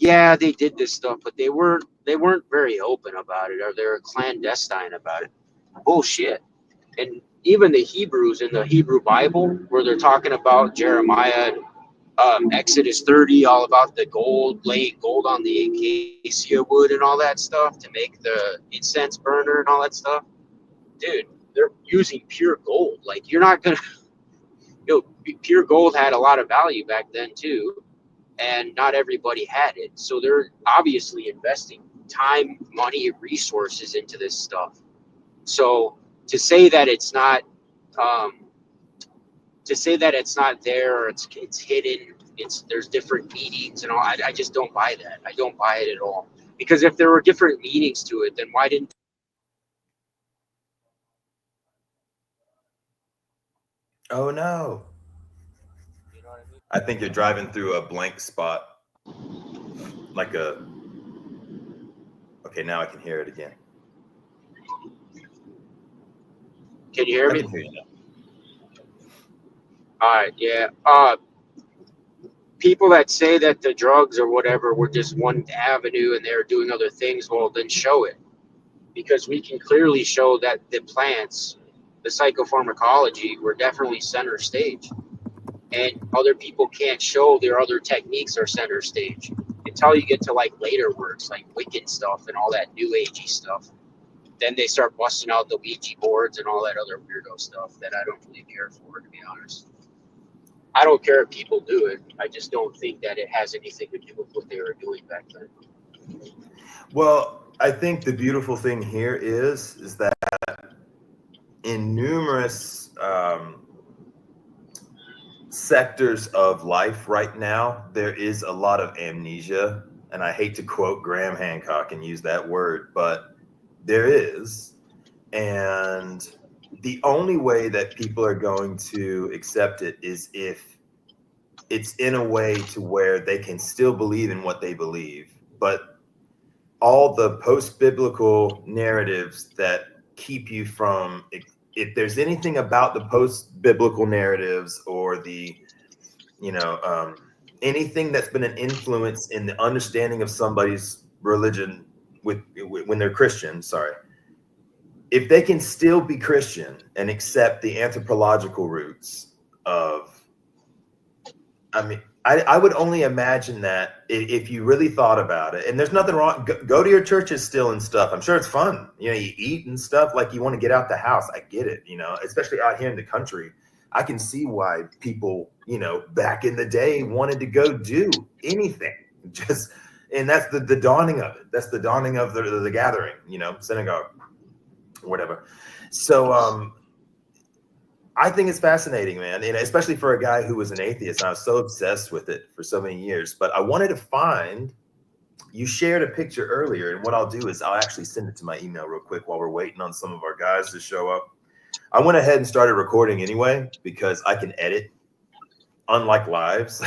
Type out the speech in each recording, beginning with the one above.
yeah, they did this stuff, but they weren't very open about it, or they're clandestine about it. Bullshit. And even the Hebrews in the Hebrew Bible, where they're talking about Jeremiah and Exodus 30, all about the gold, laying gold on the acacia wood and all that stuff to make the incense burner and all that stuff. Dude, they're using pure gold. Like, you're not gonna, pure gold had a lot of value back then too, and not everybody had it. So they're obviously investing time, money, resources into this stuff. So to say that it's not, um, there, or it's hidden, there's different meanings and all. I just don't buy that. I don't buy it at all. Because if there were different meanings to it, then why didn't? Oh no. You know what I mean? I think you're driving through a blank spot. Like a Okay, now I can hear it again. Can you hear I me? can hear you now. All right, yeah. People that say that the drugs or whatever were just one avenue and they're doing other things, well, then show it. Because we can clearly show that the plants, the psychopharmacology, were definitely center stage. And other people can't show their other techniques are center stage until you get to like later works like Wiccan stuff and all that new agey stuff. Then they start busting out the Ouija boards and all that other weirdo stuff that I don't really care for, to be honest. I don't care if people do it. I just don't think that it has anything to do with what they were doing back then. Well, I think the beautiful thing here is that in numerous sectors of life right now, there is a lot of amnesia. And I hate to quote Graham Hancock and use that word, but there is. And the only way that people are going to accept it is if it's in a way to where they can still believe in what they believe. But all the post-biblical narratives that keep you from, if there's anything about the post-biblical narratives or the, anything that's been an influence in the understanding of somebody's religion when they're Christian, sorry, if they can still be Christian and accept the anthropological roots of, I would only imagine that if you really thought about it, and there's nothing wrong, go to your churches still and stuff. I'm sure it's fun. You eat and stuff, like you want to get out the house. I get it, especially out here in the country. I can see why people, back in the day wanted to go do anything. And that's the dawning of it. That's the dawning of the gathering, synagogue, whatever. So, I think it's fascinating, man, and especially for a guy who was an atheist. I was so obsessed with it for so many years. But I wanted to find, you shared a picture earlier, and what I'll do is I'll actually send it to my email real quick while we're waiting on some of our guys to show up. I went ahead and started recording anyway because I can edit, unlike lives.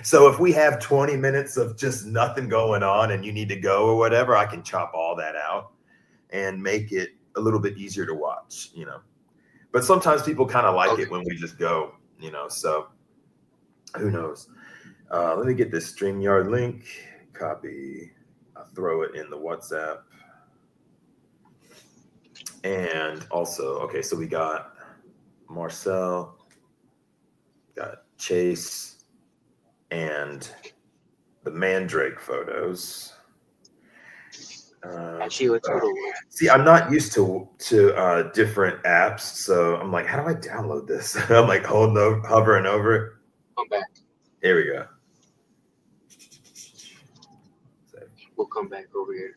So if we have 20 minutes of just nothing going on and you need to go or whatever, I can chop all that out and make it a little bit easier to watch, But sometimes people kind of like it when we just go, so who knows? Let me get this StreamYard link, copy, I'll throw it in the WhatsApp. And also, okay, so we got Marcel, got Chase, and the Mandrake photos. See, I'm not used to different apps, so I'm like, how do I download this? I'm like hovering over it. Come back. Here we go. We'll come back over here.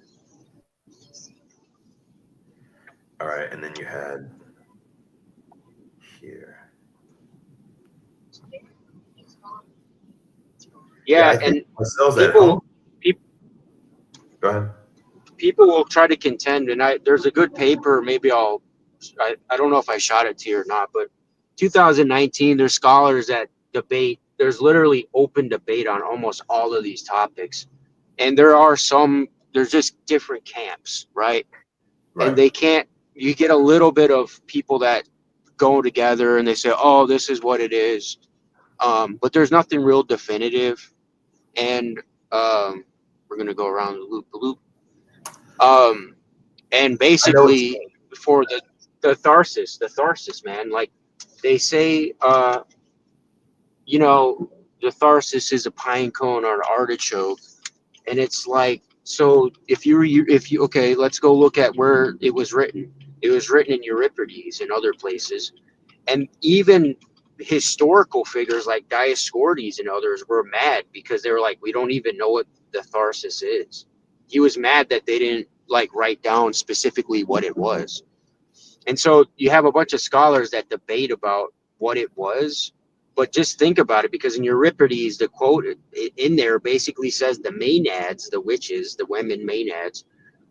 All right, and then you had here. Yeah, and people. Go ahead. People will try to contend, and there's a good paper. Maybe I don't know if I shot it to you or not, but 2019, there's scholars that debate. There's literally open debate on almost all of these topics, and there's just different camps, right? And they can't. You get a little bit of people that go together and they say, "Oh, this is what it is," but there's nothing real definitive, and We're going to go around the loop. And I know what you basically mean. for the tharsis, man, like they say, you know, the tharsis is a pine cone or an artichoke. And it's like, so if you okay, let's go look at where it was written. It was written in Euripides and other places, and even historical figures like Dioscorides and others were mad because they were like, we don't even know what the tharsis is. He was mad that they didn't like write down specifically what it was. And so you have a bunch of scholars that debate about what it was, but just think about it, because in Euripides, the quote in there basically says the Maenads, the witches, the women Maenads,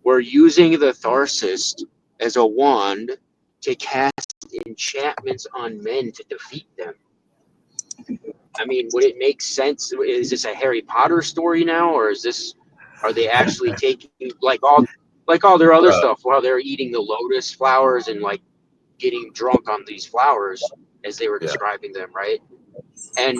were using the tharsis as a wand to cast enchantments on men to defeat them. I mean, would it make sense? Is this a Harry Potter story now, or is this, are they actually taking like all their other Bro, stuff while they're eating the lotus flowers and like getting drunk on these flowers as they were yeah. describing them, right? And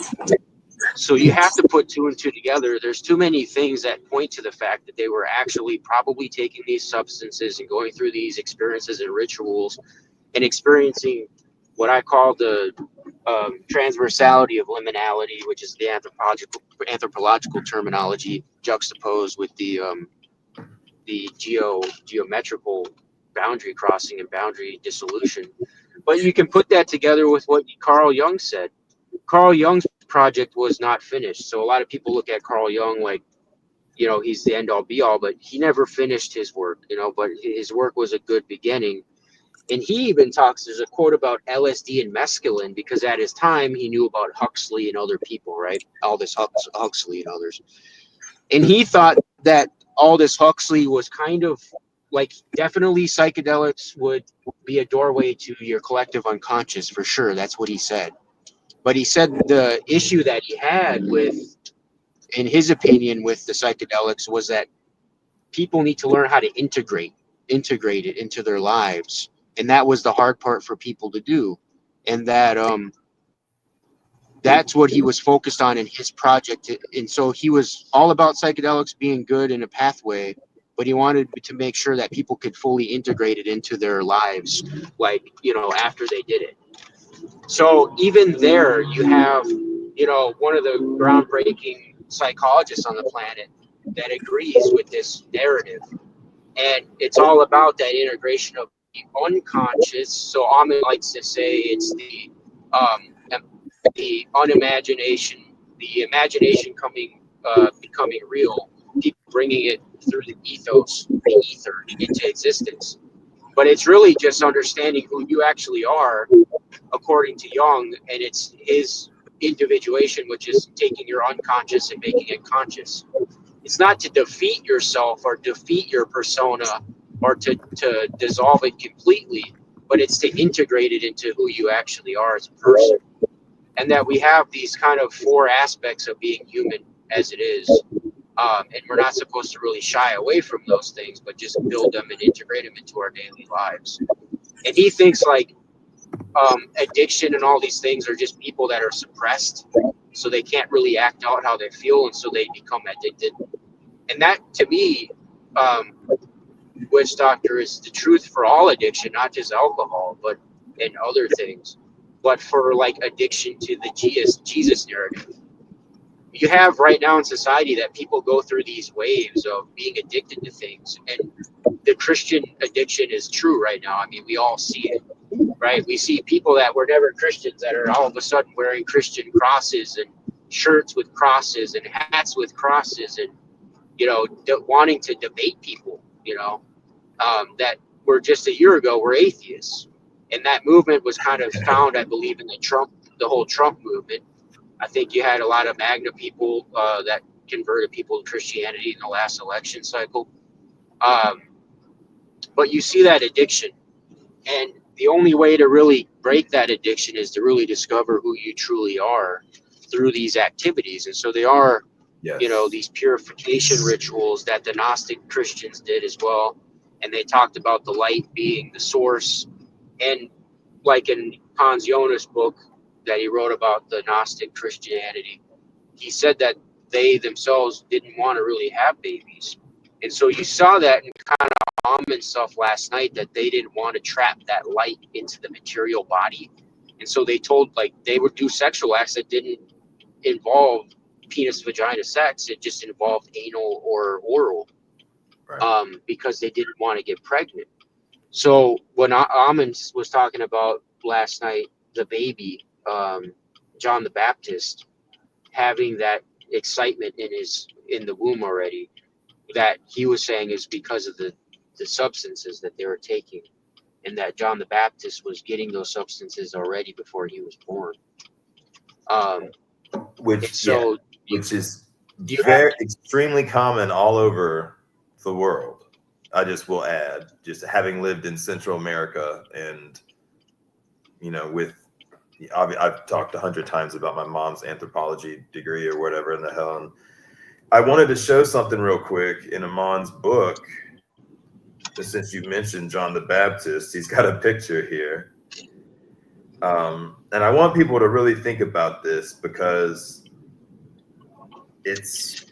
so you have to put two and two together. There's too many things that point to the fact that they were actually probably taking these substances and going through these experiences and rituals and experiencing what I call the transversality of liminality, which is the anthropological terminology juxtaposed with the geometrical boundary crossing and boundary dissolution. But you can put that together with what Carl Jung said. Carl Jung's project was not finished. So a lot of people look at Carl Jung like, you know, he's the end all be all, but he never finished his work, you know, but his work was a good beginning. And he even talks, there's a quote about LSD and mescaline, because at his time he knew about Huxley and other people, right? Aldous Huxley and others. And he thought that Aldous Huxley was kind of like, definitely psychedelics would be a doorway to your collective unconscious for sure. That's what he said. But he said the issue that he had with, in his opinion, with the psychedelics was that people need to learn how to integrate it into their lives, and that was the hard part for people to do. And that's what he was focused on in his project. And so he was all about psychedelics being good in a pathway, but he wanted to make sure that people could fully integrate it into their lives, like, you know, after they did it. So even there, you have, you know, one of the groundbreaking psychologists on the planet that agrees with this narrative. And it's all about that integration of the unconscious. So Ahmed likes to say it's the unimagination, the imagination becoming real, people bringing it through the ethos, the ether, into existence. But it's really just understanding who you actually are, according to Jung, and it's his individuation, which is taking your unconscious and making it conscious. It's not to defeat yourself or defeat your persona or to dissolve it completely, but it's to integrate it into who you actually are as a person. And that we have these kind of four aspects of being human as it is. And we're not supposed to really shy away from those things, but just build them and integrate them into our daily lives. And he thinks like addiction and all these things are just people that are suppressed, so they can't really act out how they feel, and so they become addicted. And that, to me, witch doctor, is the truth for all addiction, not just alcohol, but and other things, but for like addiction to the Jesus narrative. You have right now in society that people go through these waves of being addicted to things, and the Christian addiction is true right now. I mean, we all see it, right? We see people that were never Christians that are all of a sudden wearing Christian crosses and shirts with crosses and hats with crosses, and you know, wanting to debate people, you know, that were just a year ago were atheists. And that movement was kind of found, I believe, in the whole Trump movement. I think you had a lot of MAGNA people that converted people to Christianity in the last election cycle. Um, but you see that addiction. And the only way to really break that addiction is to really discover who you truly are through these activities. And so they are, you know, Yes. these purification rituals that the Gnostic Christians did as well. And they talked about the light being the source. And like in Hans Jonas' book that he wrote about the Gnostic Christianity, he said that they themselves didn't want to really have babies. And so you saw that in kind of Amen stuff last night, that they didn't want to trap that light into the material body. And so they told, like, they would do sexual acts that didn't involve penis vagina sex. It just involved anal or oral, Right. because they didn't want to get pregnant. So when Amen was talking about last night, the baby, John the Baptist, having that excitement in the womb already, that he was saying is because of the substances that they were taking, and that John the Baptist was getting those substances already before he was born. Which So which is you have, very extremely common all over the world. I just will add, just having lived in Central America, and with I've talked 100 times about my mom's anthropology degree or whatever in the hell, and I wanted to show something real quick in Amon's book. Since you mentioned John the Baptist, he's got a picture here, and I want people to really think about this, because it's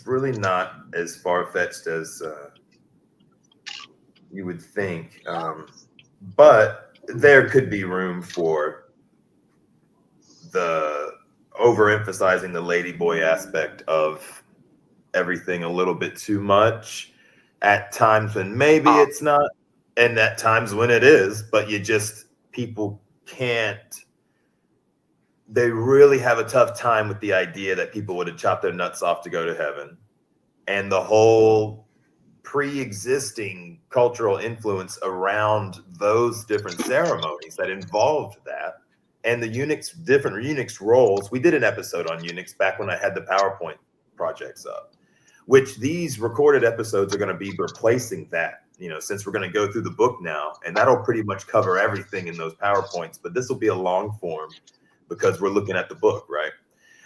really not as far-fetched as you would think, but there could be room for the overemphasizing the ladyboy aspect of everything a little bit too much at times when maybe it's not, and at times when it is, but people can't, they really have a tough time with the idea that people would have chopped their nuts off to go to heaven, and the whole pre-existing cultural influence around those different ceremonies that involved that, and the different eunuchs roles. We did an episode on eunuchs back when I had the PowerPoint projects up, which these recorded episodes are going to be replacing that, since we're going to go through the book now, and that'll pretty much cover everything in those PowerPoints, but this will be a long form because we're looking at the book, right?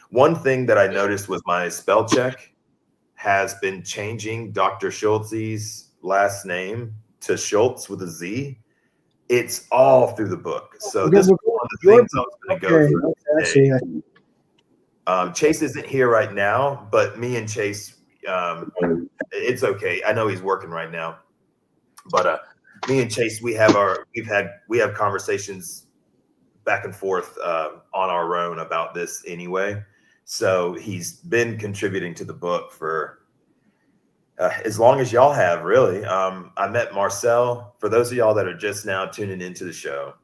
One thing that I noticed was my spell check has been changing Dr. Schultz's last name to Schultz with a Z. It's all through the book. So this was one of the things I was going to go through today. Chase isn't here right now, but me and Chase, it's okay. I know he's working right now, but me and Chase, we have conversations back and forth on our own about this anyway. So he's been contributing to the book for as long as y'all have, really. I met Marcel. For those of y'all that are just now tuning into the show,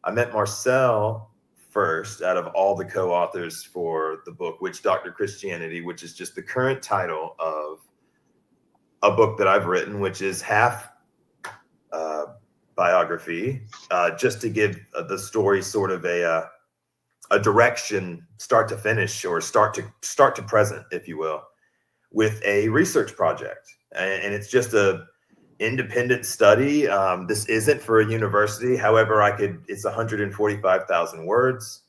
I met Marcel first out of all the co-authors for the book WitchDoctor Christianity, which is just the current title of a book that I've written, which is half biography, just to give the story sort of a direction, start to finish, or start to present, if you will, with a research project. And it's just a independent study. This isn't for a university. However, it's 145,000 words.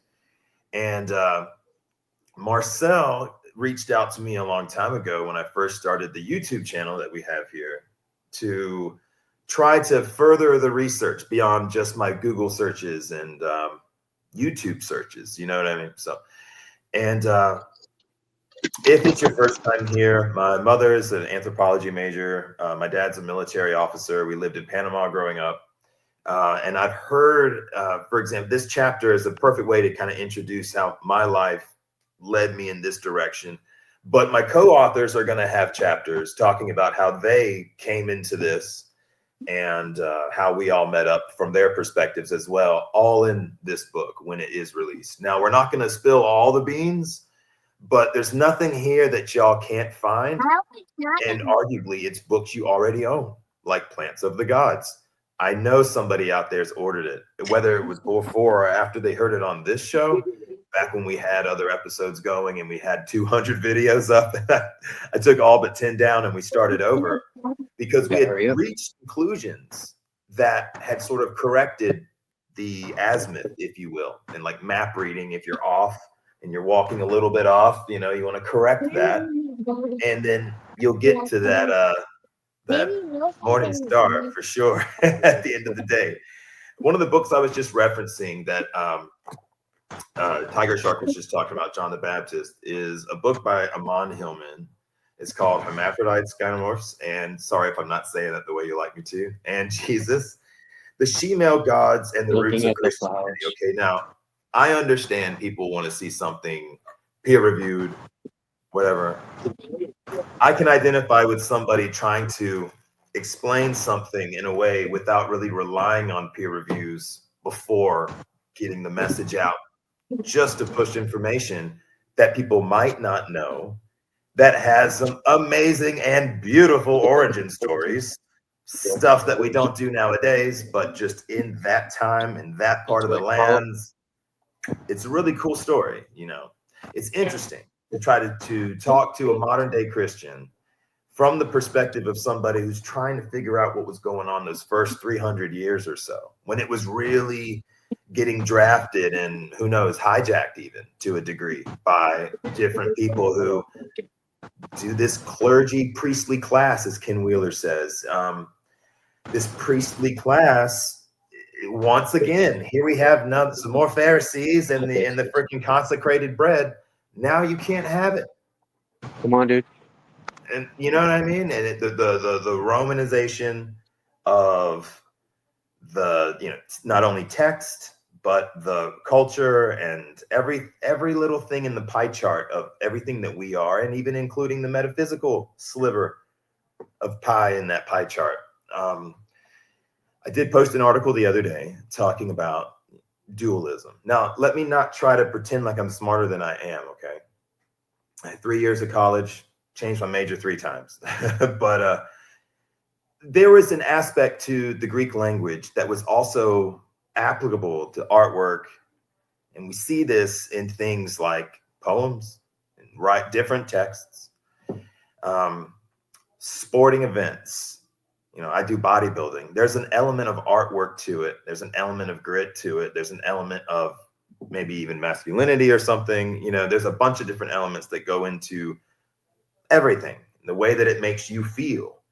And Marcel reached out to me a long time ago when I first started the YouTube channel that we have here, to try to further the research beyond just my Google searches and YouTube searches, you know what I mean? So, and if it's your first time here, my mother is an anthropology major. My dad's a military officer. We lived in Panama growing up. And I've heard, for example, this chapter is a perfect way to kind of introduce how my life led me in this direction. But my co-authors are going to have chapters talking about how they came into this, and how we all met up from their perspectives as well, all in this book when it is released. Now, we're not going to spill all the beans, but there's nothing here that y'all can't find. And arguably, it's books you already own, like Plants of the Gods. I know somebody out there's ordered it, whether it was before or after they heard it on this show, back when we had other episodes going and we had 200 videos up. I took all but 10 down and we started over, because we had reached conclusions that had sort of corrected the azimuth, if you will, and like map reading. If you're off and you're walking a little bit off, you want to correct that, and then you'll get to that morning star for sure at the end of the day. One of the books I was just referencing that Tiger Shark was just talking about John the Baptist, is a book by Amon Hillman. It's called Hermaphrodites, Gynomorphs, and sorry if I'm not saying it the way you like me to, and Jesus, the she-male gods and the roots Looking of at the Christianity. flowers. Okay, now I understand people want to see something peer-reviewed, whatever. I can identify with somebody trying to explain something in a way without really relying on peer reviews before getting the message out, just to push information that people might not know, that has some amazing and beautiful origin stories, stuff that we don't do nowadays, but just in that time, in that part That's of the what I call it. lands. It's a really cool story, you know. It's interesting to try to talk to a modern day Christian from the perspective of somebody who's trying to figure out what was going on those first 300 years or so, when it was really getting drafted and, who knows, hijacked even to a degree by different people who do this clergy priestly class, as Ken Wheeler says. This priestly class, once again, here we have some more Pharisees and the freaking consecrated bread. Now you can't have it. Come on, dude. And you know what I mean? And the Romanization of the, you know, not only text but the culture and every little thing in the pie chart of everything that we are, and even including the metaphysical sliver of pie in that pie chart. I did post an article the other day talking about dualism. Now, let me not try to pretend like I'm smarter than I am, okay? I had 3 years of college, changed my major 3 times. But there was an aspect to the Greek language that was also applicable to artwork. And we see this in things like poems and write different texts, sporting events. You know, I do bodybuilding. There's an element of artwork to it. There's an element of grit to it. There's an element of maybe even masculinity or something. You know, there's a bunch of different elements that go into everything, the way that it makes you feel.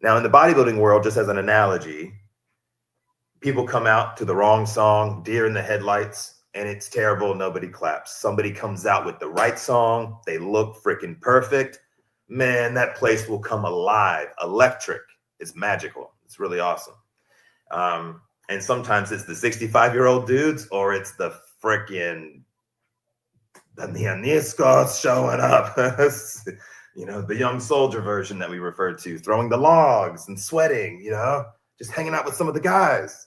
Now, in the bodybuilding world, just as an analogy, people come out to the wrong song, Deer in the Headlights, and it's terrible. Nobody claps. Somebody comes out with the right song. They look freaking perfect. Man, that place will come alive, electric. It's magical. It's really awesome. And sometimes it's the 65-year-old dudes, or it's the freaking the Nianiscos showing up. You know, the young soldier version that we referred to, throwing the logs and sweating, you know, just hanging out with some of the guys,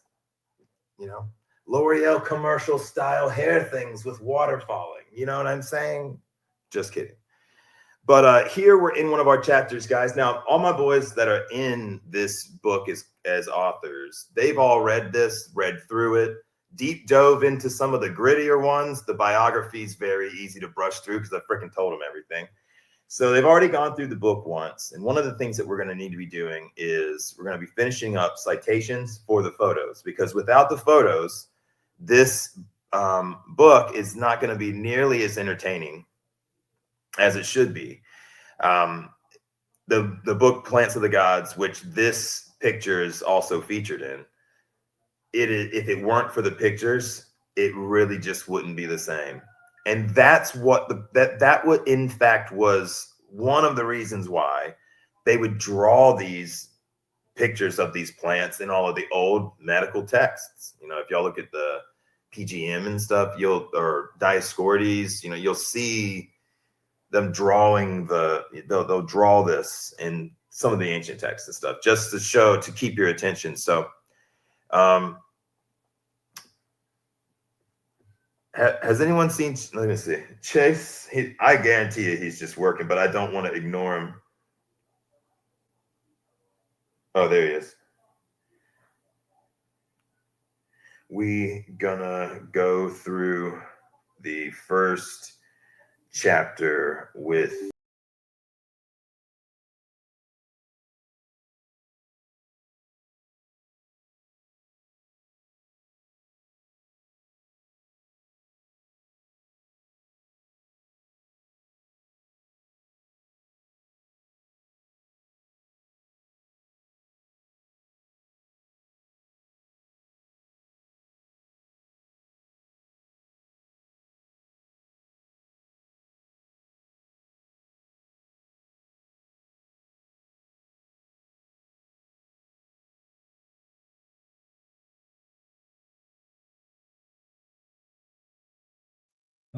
you know, L'Oreal commercial style hair things with water falling. You know what I'm saying? Just kidding. But here we're in one of our chapters, guys. Now, all my boys that are in this book as authors, they've all read this, read through it, deep dove into some of the grittier ones. The biography is very easy to brush through because I freaking told them everything. So they've already gone through the book once. And one of the things that we're going to need to be doing is we're going to be finishing up citations for the photos, because without the photos, this book is not going to be nearly as entertaining as it should be. The book Plants of the Gods, which this picture is also featured in, if it weren't for the pictures, it really just wouldn't be the same. And that's what that what in fact was one of the reasons why they would draw these pictures of these plants in all of the old medical texts. You know, if y'all look at the PGM and stuff, or Dioscorides, you know, you'll see them drawing they'll draw this in some of the ancient texts and stuff, just to show, to keep your attention. So has anyone seen, let me see, Chase? I guarantee you he's just working, but I don't want to ignore him. Oh, there he is. We gonna go through the first chapter with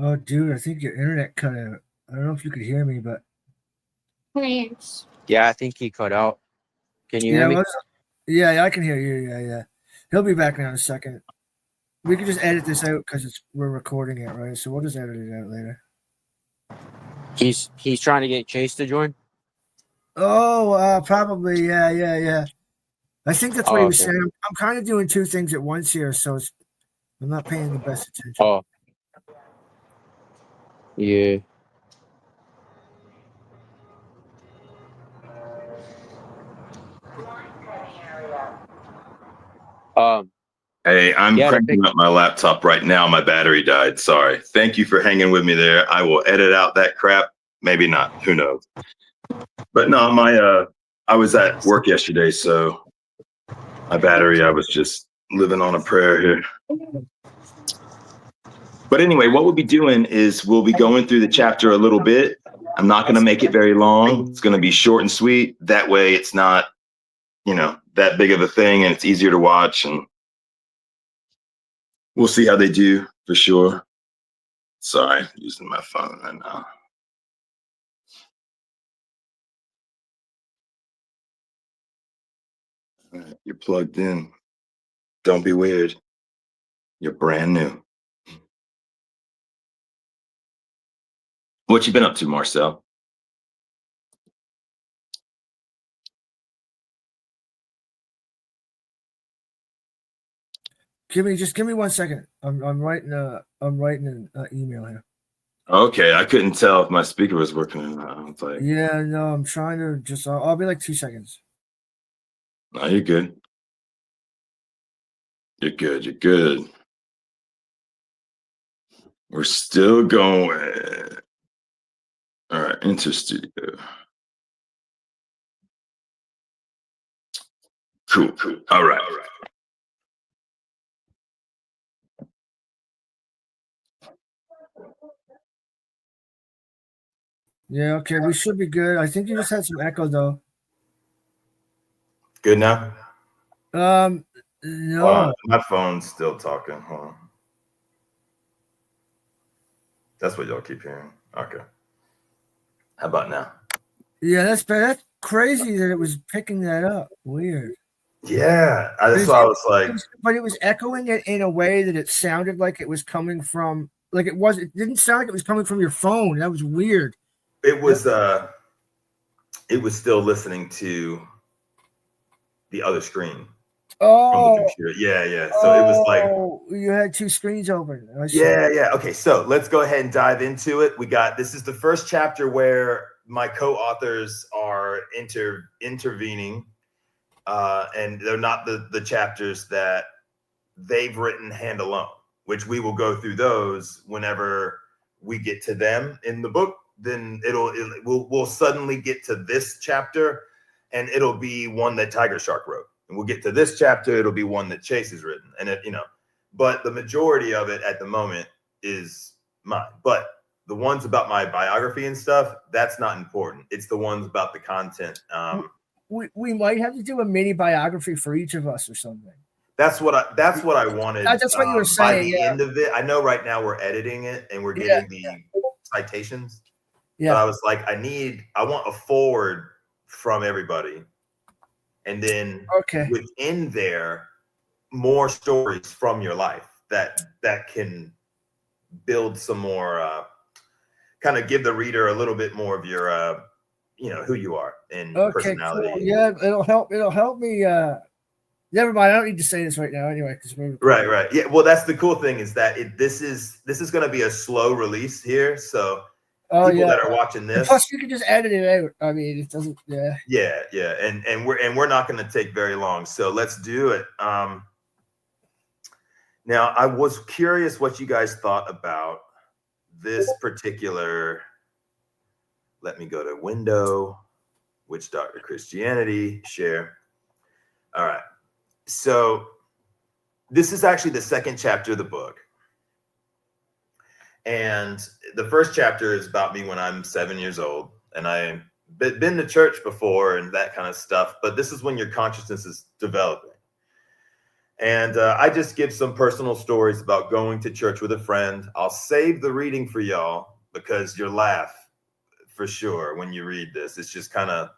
Oh, dude, I think your internet cut out. I don't know if you could hear me, but Yeah, I think he cut out. Can you yeah, hear me? yeah, I can hear you. Yeah. He'll be back now in a second. We can just edit this out because we're recording it, right? So we'll just edit it out later. He's trying to get Chase to join. Oh, probably. Yeah. I think that's what Oh, he was okay. saying. I'm kind of doing two things at once here, so I'm not paying the best attention. Oh, yeah. Hey, I'm Yeah, cranking up my laptop right now. My battery died. Sorry. Thank you for hanging with me there. I will edit out that crap. Maybe not. Who knows? But no, I was at work yesterday, so my battery, I was just living on a prayer here. But anyway, what we'll be doing is we'll be going through the chapter a little bit. I'm not going to make it very long. It's going to be short and sweet. That way it's not, that big of a thing, and it's easier to watch, and we'll see how they do for sure. Sorry, using my phone right now. All right, you're plugged in. Don't be weird. You're brand new. What you been up to, Marcel? Give me 1 second. I'm writing an email here. Okay, I couldn't tell if my speaker was working or not. I was like, Yeah, no, I'm trying to just. I'll be like 2 seconds. no, you're good. You're good. You're good. We're still going. All right, enter studio. Cool. All right. Yeah, okay, we should be good. I think you just had some echo though. Good now? No. My phone's still talking. Hold on. That's what y'all keep hearing. Okay. How about now? Yeah, that's bad. That's crazy that it was picking that up. Weird. Yeah, that's why I was like. But it was echoing it in a way that it sounded like it was coming from, like it was. It didn't sound like it was coming from your phone. That was weird. It was still listening to the other screen. Oh, from the computer. Yeah. So it was like, you had two screens open. Yeah. Okay, so let's go ahead and dive into it. This is the first chapter where my co-authors are intervening, and they're not the chapters that they've written hand alone, which we will go through those whenever we get to them in the book. Then we'll suddenly get to this chapter, and it'll be one that Tiger Shark wrote. And we'll get to this chapter, it'll be one that Chase has written. And but the majority of it at the moment is mine. But the ones about my biography and stuff, that's not important. It's the ones about the content. We might have to do a mini biography for each of us or something. That's what I wanted. That's what you were saying. By the end of it, I know right now we're editing it and we're getting the citations. Yeah. But I was like, I want a forward from everybody. And then within there, more stories from your life that can build some more, kind of give the reader a little bit more of your, who you are and personality. Cool. Yeah, it'll help me. Never mind. I don't need to say this right now anyway. Right. Yeah. Well, that's the cool thing is that this is going to be a slow release here. So people that are watching this, plus you can just edit it out. I mean, it doesn't. Yeah. And we're not going to take very long. So let's do it. Now, I was curious what you guys thought about this particular. Let me go to Window, WitchDoctor Christianity, share. All right. So this is actually the second chapter of the book. And the first chapter is about me when I'm 7 years old. And I've been to church before and that kind of stuff. But this is when your consciousness is developing. And I just give some personal stories about going to church with a friend. I'll save the reading for y'all because you'll laugh for sure when you read this. It's just kind of,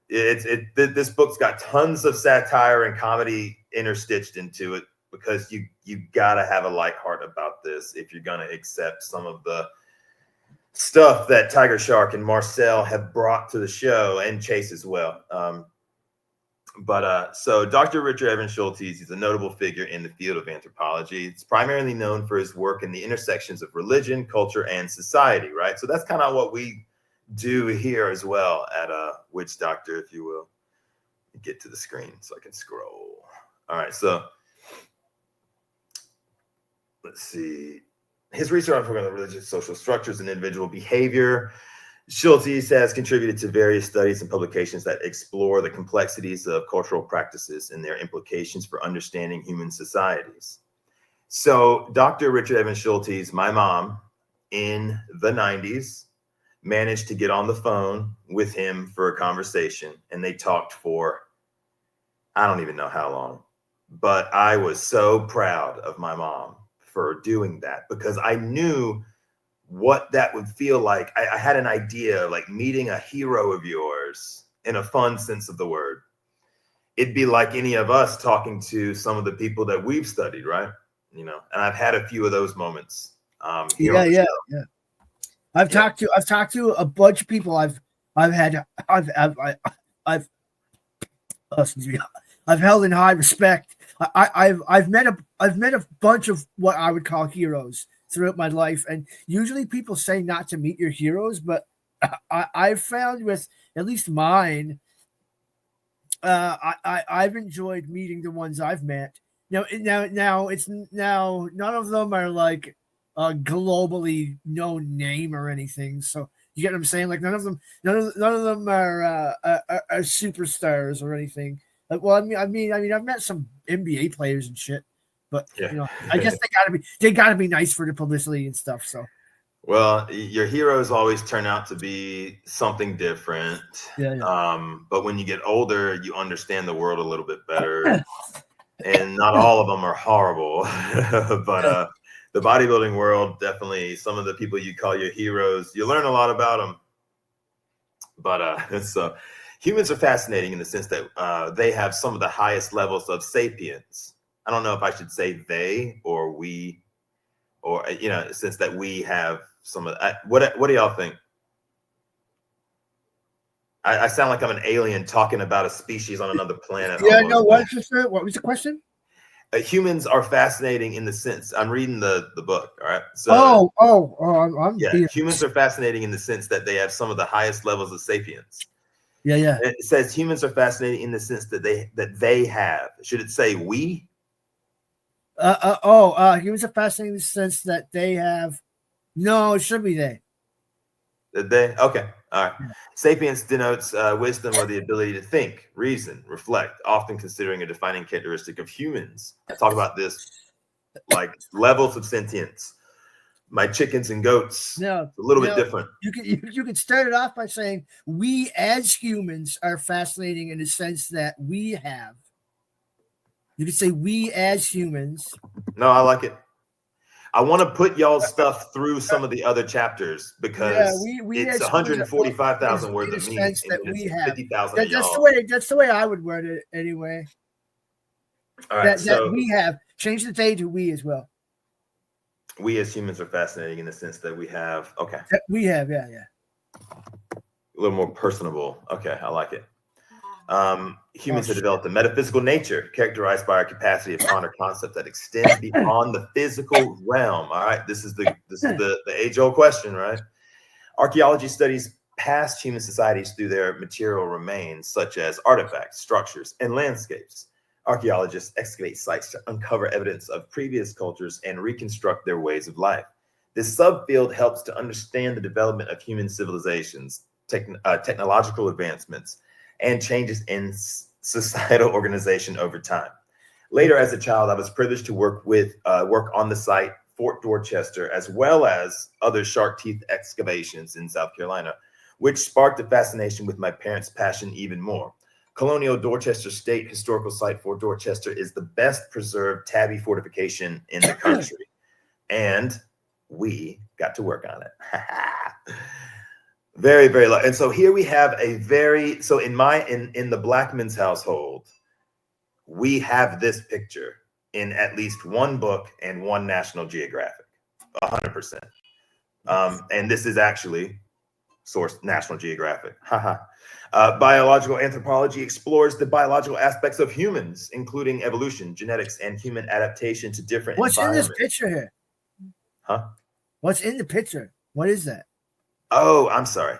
this book's got tons of satire and comedy interstitched into it because you gotta have a light heart about this if you're gonna accept some of the stuff that Tiger Shark and Marcel have brought to the show, and Chase as well. So Dr. Richard Evans Schultes, he's a notable figure in the field of anthropology. It's primarily known for his work in the intersections of religion, culture, and society, right? So that's kind of what we do here as well at Witch Doctor, if you will. Get to the screen so I can scroll. All right, so let's see. His research on religious social structures and individual behavior. Schultes has contributed to various studies and publications that explore the complexities of cultural practices and their implications for understanding human societies. So Dr. Richard Evans Schultes, my mom, in the 90s, managed to get on the phone with him for a conversation, and they talked for, I don't even know how long, but I was so proud of my mom for doing that because I knew what that would feel like. I had an idea, like meeting a hero of yours in a fun sense of the word. It'd be like any of us talking to some of the people that we've studied, right? You know, and I've had a few of those moments. Yeah. I've talked to a bunch of people. I've held in high respect. I've met a bunch of what I would call heroes throughout my life, and usually people say not to meet your heroes, but I've found with at least mine, I've enjoyed meeting the ones I've met. Now none of them are like globally known name or anything. So you get what I'm saying? Like none of them are superstars or anything. Well, I mean, I've met some NBA players and shit, but you know, I guess they gotta be nice for the publicity and stuff. So, well, your heroes always turn out to be something different. But when you get older, you understand the world a little bit better, and not all of them are horrible. But the bodybuilding world, definitely, some of the people you call your heroes, you learn a lot about them. But so. Humans are fascinating in the sense that they have some of the highest levels of sapience. I don't know if I should say they or we, or, you know, since that we have some of that. What do y'all think? I sound like I'm an alien talking about a species on another planet. Yeah, no, what was the question? Humans are fascinating in the sense, I'm reading the book, all right? So, humans are fascinating in the sense that they have some of the highest levels of sapience. Yeah. It says humans are fascinating in the sense that they have. Should it say we? Humans are fascinating in the sense that they have. No, it should be they. They? Okay. All right. Yeah. Sapience denotes wisdom or the ability to think, reason, reflect, often considering a defining characteristic of humans. I talk about this like levels of sentience. My chickens and goats, a little bit different. You could start it off by saying we as humans are fascinating in the sense that we have. You could say we as humans. No, I like it. I want to put y'all's stuff through some of the other chapters because it's 145,000 words of me. That we have 50,000. That's the way I would word it anyway. All right, that we have. Change the they to we as well. We as humans are fascinating in the sense that we have, we have, yeah. A little more personable. Okay, I like it. Humans have developed a metaphysical nature characterized by our capacity to ponder concepts that extend beyond the physical realm. All right, this is the age-old question, right? Archaeology studies past human societies through their material remains, such as artifacts, structures, and landscapes. Archaeologists excavate sites to uncover evidence of previous cultures and reconstruct their ways of life. This subfield helps to understand the development of human civilizations, technological advancements, and changes in societal organization over time. Later, as a child, I was privileged to work on the site Fort Dorchester, as well as other shark teeth excavations in South Carolina, which sparked a fascination with my parents' passion even more. Colonial Dorchester State Historical Site for Dorchester is the best preserved tabby fortification in the country. And we got to work on it. Very, very low. And so here we have in the Blackman's household, we have this picture in at least one book and one National Geographic, 100%. And this is actually source National Geographic. Biological anthropology explores the biological aspects of humans, including evolution, genetics, and human adaptation to different environments. In this picture here? Huh? What's in the picture? What is that? Oh, I'm sorry.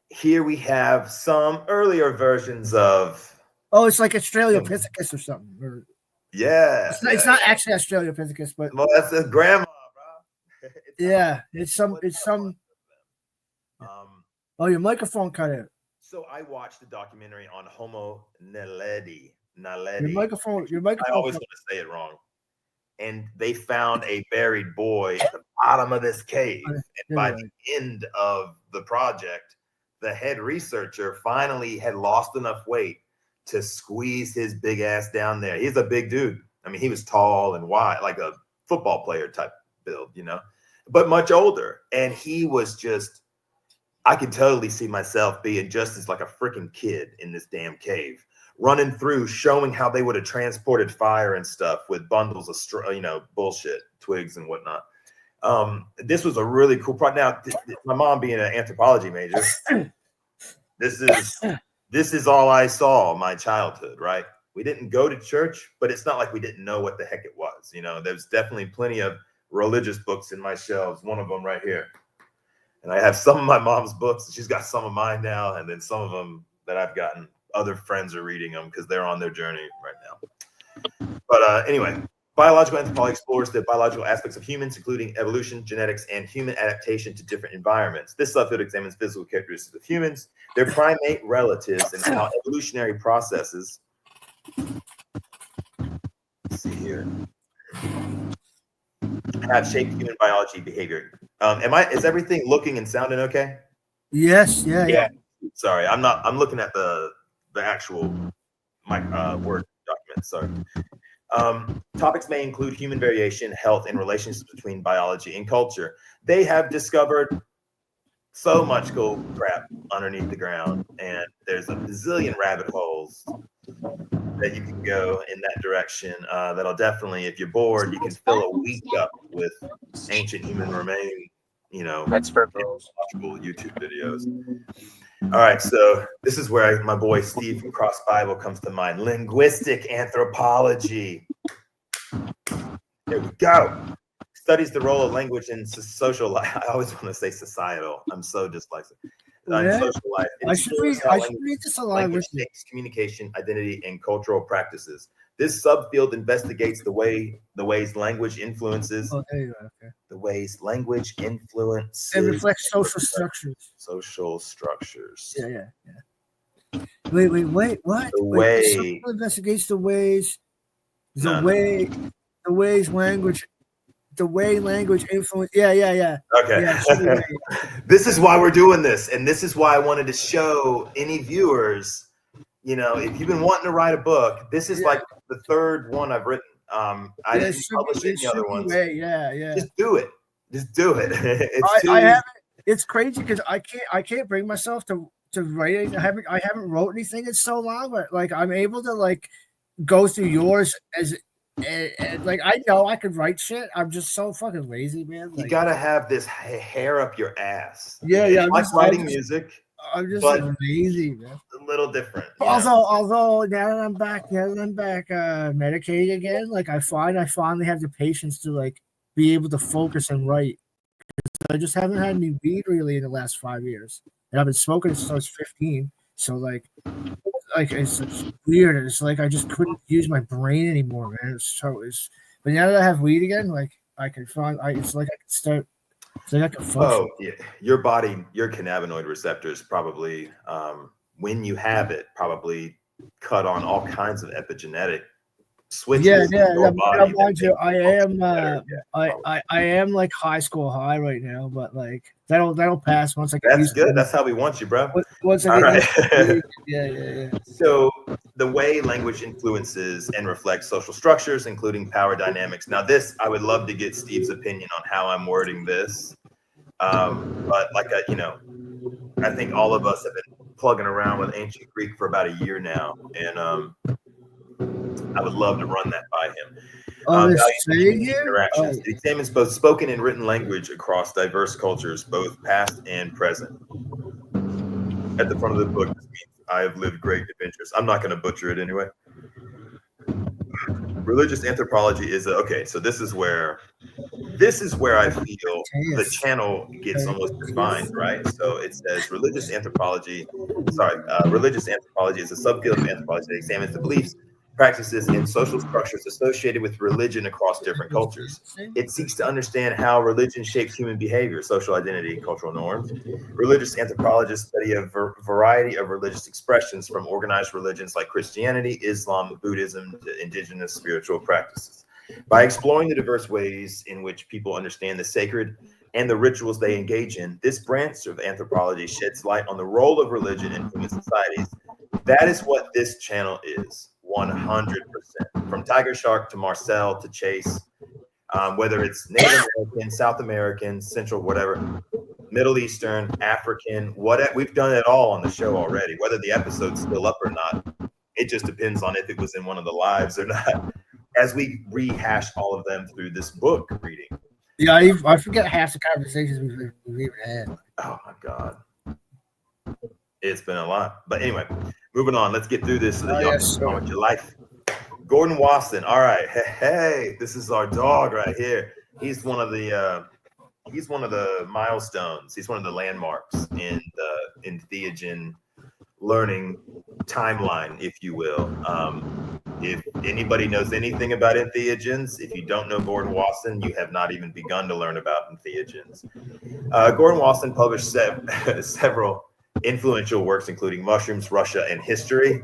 Here we have some earlier versions of. Oh, it's like Australopithecus or something. Or, yeah. It's not actually Australopithecus, but. Well, that's a grandma, bro. It's some. Oh, your microphone cut out. So I watched the documentary on Homo naledi. Your microphone. I always want to say it wrong. And they found a buried boy at the bottom of this cave. And by the end of the project, the head researcher finally had lost enough weight to squeeze his big ass down there. He's a big dude. I mean, he was tall and wide, like a football player type build, but much older. And he was just, I could totally see myself being just as like a freaking kid in this damn cave, running through, showing how they would have transported fire and stuff with bundles of, bullshit, twigs and whatnot. This was a really cool project. Now, my mom being an anthropology major, this is all I saw my childhood, right? We didn't go to church, but it's not like we didn't know what the heck it was. There's definitely plenty of religious books in my shelves. One of them right here. And I have some of my mom's books. She's got some of mine now. And then some of them that I've gotten, other friends are reading them because they're on their journey right now. But anyway, biological anthropology explores the biological aspects of humans, including evolution, genetics, and human adaptation to different environments. This subfield examines physical characteristics of humans, their primate relatives, and how evolutionary processes. Let's see here. Have shaped human biology behavior. Is everything looking and sounding okay? Yes. Yeah. Sorry, I'm looking at the actual Word document. Sorry. Topics may include human variation, health, and relationships between biology and culture. They have discovered so much cool crap underneath the ground, and there's a bazillion rabbit holes that you can go in that direction. That'll definitely, if you're bored, you can fill a week up with ancient human remains. That's for girls. YouTube videos. All right, so this is where my boy Steve from Cross Bible comes to mind. Linguistic anthropology. There we go. Studies the role of language in social life. I always want to say societal. I'm so dyslexic. In social life. I should read this a lot. Language shapes communication, identity, and cultural practices. This subfield investigates the ways language influences. Oh, there you go. Okay. The ways language influences. It reflects social structures. Social structures. Yeah. Wait. What? The way investigates the ways. The way language influence. Yeah. Okay. Yeah, This is why we're doing this, and this is why I wanted to show any viewers. If you've been wanting to write a book, this is like the third one I've written. I didn't publish any other ones. Yeah. Just do it. I haven't. It's crazy because I can't bring myself to write anything. I haven't wrote anything in so long, but like I'm able to go through yours and like I know I could write shit. I'm just so fucking lazy, man. You gotta have this hair up your ass. Yeah. It's like writing music. I'm just lazy, man. A little different. Although now that I'm back medicating again, like I finally have the patience to be able to focus and write. I just haven't had any weed really in the last 5 years, and I've been smoking since I was 15. So it's weird. It's like I just couldn't use my brain anymore, man. But now that I have weed again, I can find. It's like I can start. It's like I can function. Oh, yeah. Your body, your cannabinoid receptors probably, when you have it, probably cut on all kinds of epigenetic switches. Yeah. Your body. Mind you, I am better. I am like high school high right now, but like that'll pass once I get That's used good. to it. That's how we want you, bro. Once I All get right. used to it. Yeah. So the way language influences and reflects social structures, including power dynamics. Now, this I would love to get Steve's opinion on how I'm wording this. But like I think all of us have been plugging around with ancient Greek for about a year now, and I would love to run that by him. This Values saying here? interactions. It examines both spoken and written language across diverse cultures, both past and present. At the front of the book, this means I have lived great adventures. I'm not going to butcher it anyway. Religious anthropology is okay. So this is where I feel the channel gets almost defined, right? So it says religious anthropology is a subfield of anthropology that examines the beliefs, practices, and social structures associated with religion across different cultures. It seeks to understand how religion shapes human behavior, social identity, and cultural norms. Religious anthropologists study a variety of religious expressions from organized religions like Christianity, Islam, Buddhism, to indigenous spiritual practices. By exploring the diverse ways in which people understand the sacred and the rituals they engage in, this branch of anthropology sheds light on the role of religion in human societies. That is what this channel is, 100%. From Tiger Shark to Marcel to Chase, whether it's Native American, South American, Central, whatever, Middle Eastern, African, we've done it all on the show already. Whether the episode's still up or not, it just depends on if it was in one of the lives or not, as we rehash all of them through this book reading. Yeah, I forget half the conversations we've even had. Oh my God. It's been a lot. But anyway, moving on. Let's get through this so that y'all can get on with your life. Gordon Wasson. All right. Hey, this is our dog right here. He's one of the milestones. He's one of the landmarks in Theogen learning timeline, if you will. If anybody knows anything about entheogens, if you don't know Gordon Wasson, you have not even begun to learn about entheogens. Gordon Wasson published several influential works, including Mushrooms, Russia, and History,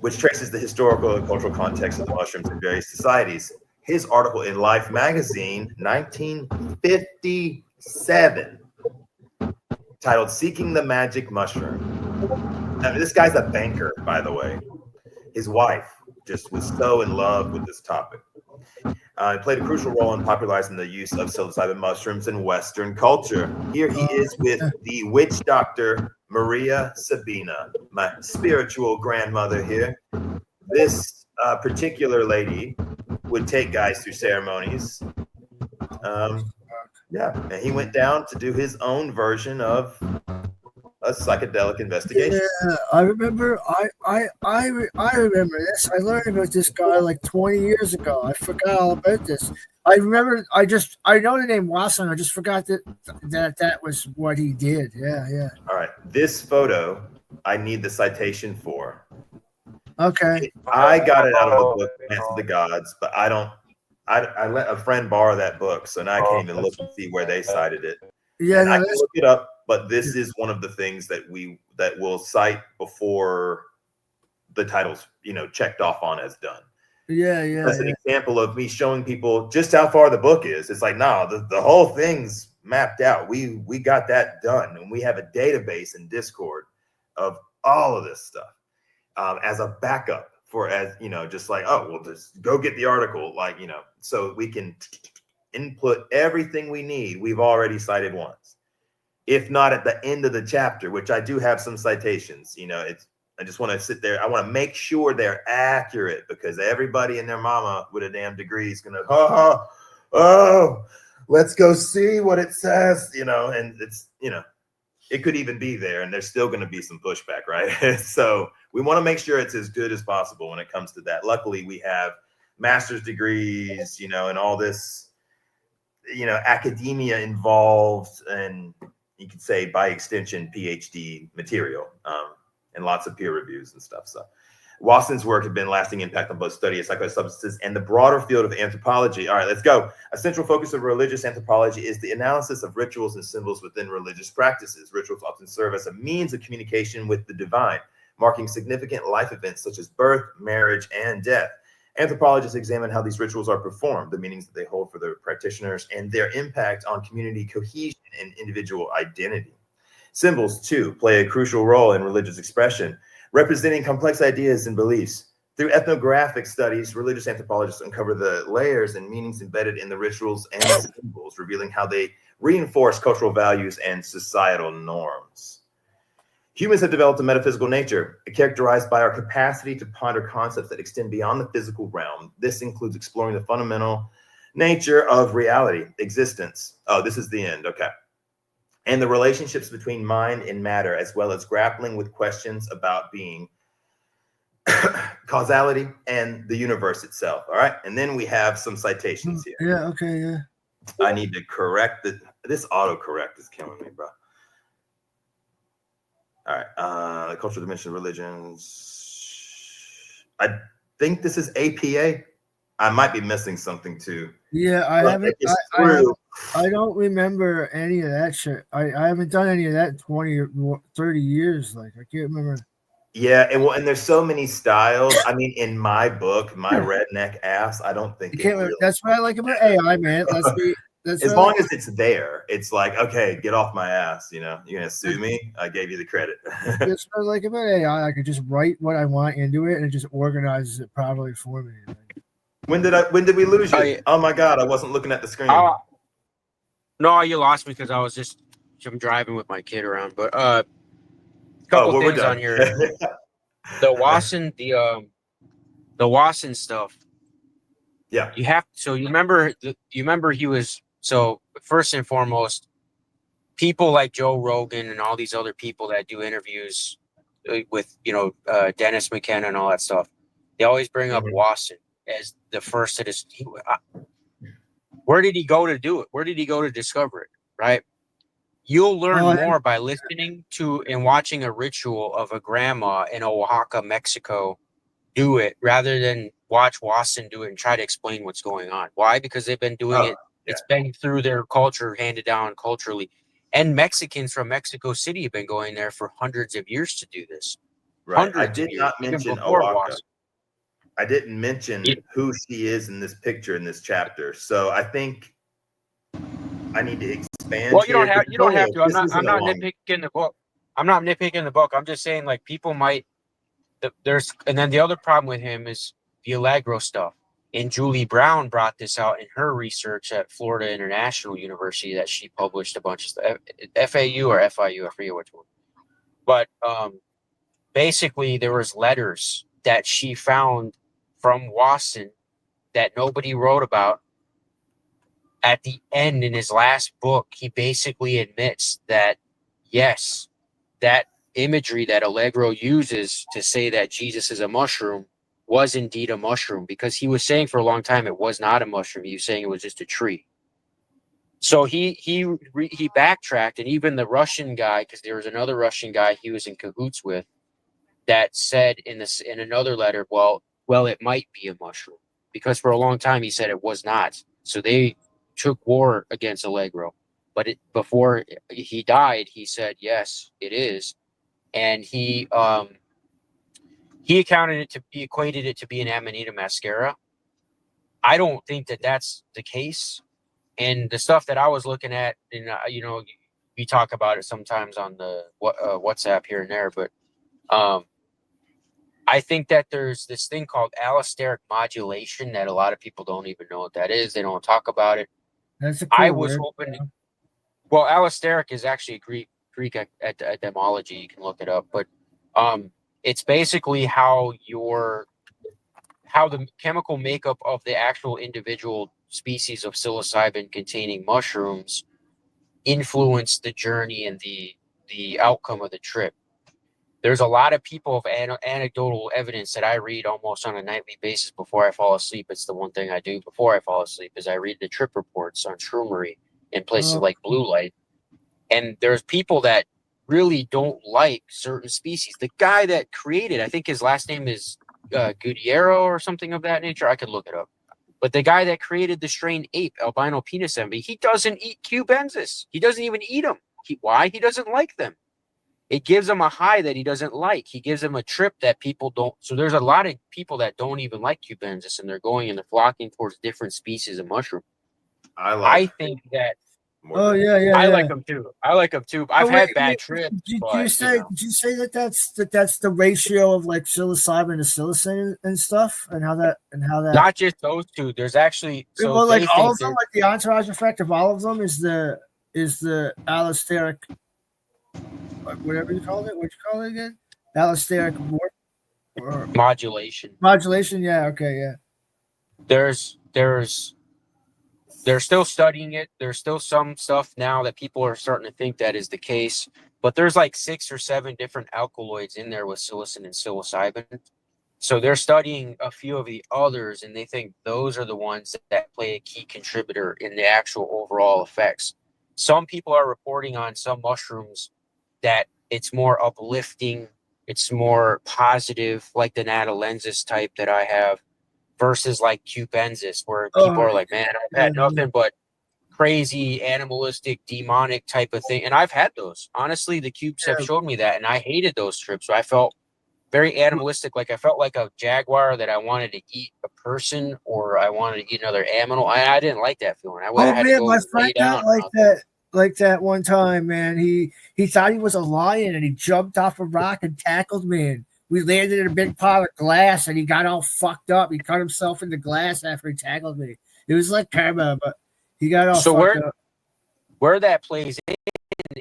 which traces the historical and cultural context of the mushrooms in various societies. His article in Life magazine, 1957, titled Seeking the Magic Mushroom. I mean, this guy's a banker, by the way. His wife just was so in love with this topic. He played a crucial role in popularizing the use of psilocybin mushrooms in Western culture. Here he is with the witch doctor, Maria Sabina, my spiritual grandmother here. This particular lady would take guys through ceremonies. And he went down to do his own version of a psychedelic investigation. Yeah, I remember. I remember this. I learned about this guy like 20 years ago. I forgot all about this. I remember. I know the name Wasson. I just forgot that was what he did. Yeah. All right, this photo I need the citation for. Okay. I got it out of the book Dance of the Gods, but I let a friend borrow that book, so now I can't even look and see where they cited it. Yeah, I can look it up, but this is one of the things that we'll cite before the title's checked off on as done. Yeah. That's an example of me showing people just how far the book is. It's like, no, the whole thing's mapped out. We got that done, and we have a database in Discord of all of this stuff as a backup for just like, oh, well, just go get the article, so we can input everything we need. We've already cited once, if not at the end of the chapter, which I do have some citations. I just want to sit there. I want to make sure they're accurate, because everybody and their mama with a damn degree is gonna, let's go see what it says, and it's, it could even be there, and there's still going to be some pushback, right? So we want to make sure it's as good as possible when it comes to that. Luckily, we have master's degrees, and all this, academia involved, and you could say by extension, PhD material, and lots of peer reviews and stuff. So Wasson's work had been lasting impact on both study of psychoactive substances and the broader field of anthropology. All right, let's go. A central focus of religious anthropology is the analysis of rituals and symbols within religious practices. Rituals often serve as a means of communication with the divine, marking significant life events such as birth, marriage, and death. Anthropologists examine how these rituals are performed, the meanings that they hold for their practitioners, and their impact on community cohesion and individual identity. Symbols, too, play a crucial role in religious expression, representing complex ideas and beliefs. Through ethnographic studies, religious anthropologists uncover the layers and meanings embedded in the rituals and symbols, revealing how they reinforce cultural values and societal norms. Humans have developed a metaphysical nature, characterized by our capacity to ponder concepts that extend beyond the physical realm. This includes exploring the fundamental nature of reality, existence. Oh, this is the end. Okay. And the relationships between mind and matter, as well as grappling with questions about being, causality, and the universe itself. All right. And then we have some citations here. Yeah. Okay. Yeah. I need to correct this autocorrect is killing me, bro. All right. The cultural dimension of religions. I think this is APA. I might be missing something too. Yeah, I haven't. I don't remember any of that shit. I haven't done any of that in 20 or 30 years. Like, I can't remember. Yeah, and there's so many styles. I mean, in my book, my redneck ass, I don't think You can't. really, That's what I like about AI, man. That's as long as it's there, it's like, okay, get off my ass. You know, you're gonna sue me. I gave you the credit. That's what I like about AI. I could just write what I want into it, and it just organizes it properly for me. When did we lose you? Oh my God, I wasn't looking at the screen. No, you lost me because I'm driving with my kid around. But couple things on here. The Wasson stuff. Yeah. You remember he was, so first and foremost, people like Joe Rogan and all these other people that do interviews with, Dennis McKenna and all that stuff. They always bring up Wasson as the first that is. Where did he go to do it? Where did he go to discover it? Right. You'll learn more by listening to and watching a ritual of a grandma in Oaxaca, Mexico, do it rather than watch Wasson do it and try to explain what's going on. Why? Because they've been doing it. Yeah. It's been through their culture, handed down culturally. And Mexicans from Mexico City have been going there for hundreds of years to do this. Right. I did not mention Oaxaca. I didn't mention who she is in this picture in this chapter. So I think I need to expand. Well, you don't have to. I'm not nitpicking the book. I'm not nitpicking the book. I'm just saying, like, people might. And then the other problem with him is the Allegro stuff. And Julie Brown brought this out in her research at Florida International University that she published a bunch of stuff. FAU or FIU, I forget which one. But basically, there was letters that she found from Wasson that nobody wrote about. At the end, in his last book, he basically admits that, yes, that imagery that Allegro uses to say that Jesus is a mushroom was indeed a mushroom, because he was saying for a long time it was not a mushroom. He was saying it was just a tree. So he backtracked, and even the Russian guy, because there was another Russian guy he was in cahoots with, that said in another letter, well, it might be a mushroom, because for a long time he said it was not. So they took war against Allegro, but before he died, he said yes, it is, and he equated it to be an Amanita muscaria. I don't think that that's the case, and the stuff that I was looking at, and we talk about it sometimes on the WhatsApp here and there, but I think that there's this thing called allosteric modulation that a lot of people don't even know what that is. They don't talk about it. That's a cool word. Well, allosteric is actually Greek etymology. You can look it up, but it's basically how the chemical makeup of the actual individual species of psilocybin containing mushrooms influence the journey and the outcome of the trip. There's a lot of people of anecdotal evidence that I read almost on a nightly basis before I fall asleep. It's the one thing I do before I fall asleep is I read the trip reports on shroomery in places like Blue Light. And there's people that really don't like certain species. The guy that created, I think his last name is Gutierrez or something of that nature. I could look it up. But the guy that created the strain ape, albino penis envy, he doesn't eat cubensis. He doesn't even eat them. Why? He doesn't like them. it gives him a high that he doesn't like. He gives him a trip that people don't. So there's a lot of people that don't even like cubensis, and they're going and they're flocking towards different species of mushroom. I think that. Oh yeah, yeah, I yeah. like them too. I've had bad trips. Did but, you say? Did you say that's the ratio of like psilocybin to psilocin and stuff, and how that not just those two. There's actually well, like all of them, like the entourage effect of all of them is the allosteric, whatever you call it. What you call it again? Allosteric or modulation. Modulation. Yeah. Okay. Yeah. They're still studying it. There's still some stuff now that people are starting to think that is the case. But there's like 6 or 7 different alkaloids in there with psilocin and psilocybin. So they're studying a few of the others, and they think those are the ones that play a key contributor in the actual overall effects. Some people are reporting on some mushrooms that it's more uplifting, it's more positive, like the natalensis type that I have, versus like cubensis, where people are like, man, I've had nothing but crazy, animalistic, demonic type of thing. And I've had those. Honestly, the cubes have showed me that, and I hated those trips. So I felt very animalistic, like I felt like a jaguar that I wanted to eat a person or I wanted to eat another animal. I didn't like that feeling. I had to go my friend lay down. like that one time, man. He thought he was a lion and he jumped off a rock and tackled me. And we landed in a big pile of glass and he got all fucked up. He cut himself in the glass after he tackled me. It was like karma, but he got all fucked up. Where that plays in